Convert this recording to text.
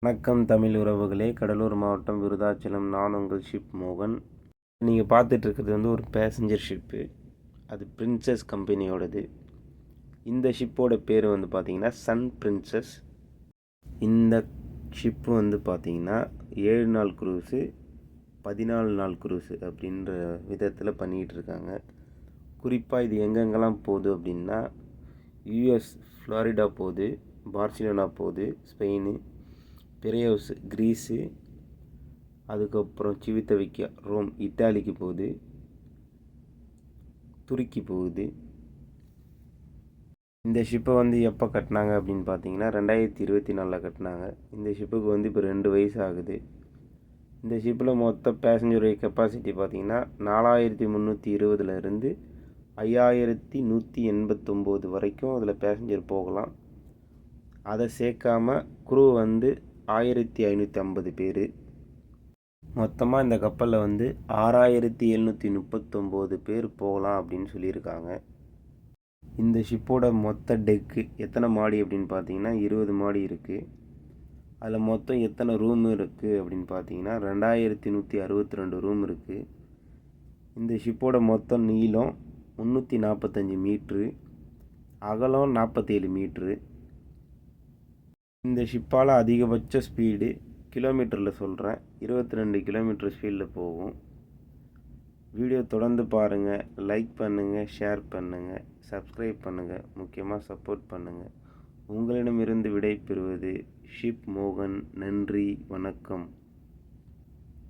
வணக்கம் தமிழ் உறவுகளே. கடலூர் மாவட்டம் விருதாச்சலம். நான் உங்கள் ஷிப் மோகன். நீங்கள் பார்த்துட்ருக்கிறது ஒரு பேசஞ்சர் ஷிப்பு. அது பிரின்சஸ் கம்பெனியோடது. இந்த ஷிப்போட பேர் பார்த்திங்கன்னா சன் பிரின்சஸ். இந்த ஷிப்பு பார்த்திங்கன்னா 7 நாள் குரூஸு 14 நாள் குரூஸு அப்படின்ற விதத்தில் பண்ணிகிட்ருக்காங்க. குறிப்பாக இது எங்கெங்கெல்லாம் போகுது அப்படின்னா யூஎஸ் ஃப்ளாரிடா போகுது, பார்சிலோனா போகுது, ஸ்பெயின், பிரையோஸ் கிரீஸு, அதுக்கப்புறம் சிவித்தவிக்கா ரோம் இத்தாலிக்கு போகுது, துருக்கி போகுது. இந்த ஷிப்பை எப்போ கட்டினாங்க அப்படின்னு பார்த்தீங்கன்னா 2024 கட்டினாங்க. இந்த ஷிப்புக்கு இப்போ 2 வயசு ஆகுது. இந்த ஷிப்பில் மொத்த பேசஞ்சர் கெப்பாசிட்டி பார்த்திங்கன்னா 4320 5189 வரைக்கும் அதில் பேசஞ்சர் போகலாம். அதை சேர்க்காமல் குரூ 1550 பேர். மொத்தமாக இந்த கப்பலில் 6739 பேர் போகலாம் அப்படின்னு சொல்லியிருக்காங்க. இந்த ஷிப்போட மொத்த டெக்கு எத்தனை மாடி அப்படின்னு பார்த்தீங்கன்னா 20 மாடி இருக்குது. அதில் மொத்தம் எத்தனை ரூம் இருக்குது அப்படின்னு பார்த்தீங்கன்னா 2162 ரூம் இருக்குது. இந்த ஷிப்போட மொத்த நீளம் 345 மீட்ரு, அகலம் 47 மீட்ரு. இந்த ஷிப்பால் அதிகபட்ச ஸ்பீடு கிலோமீட்டரில் சொல்கிறேன், 22 கிலோமீட்டர் ஸ்பீடில் போகும். வீடியோ தொடர்ந்து பாருங்கள், லைக் பண்ணுங்கள், ஷேர் பண்ணுங்கள், சப்ஸ்கிரைப் பண்ணுங்கள், முக்கியமாக சப்போர்ட் பண்ணுங்கள். உங்களிடமிருந்து விடை பெறுவது ஷிப் மோகன். நன்றி, வணக்கம்.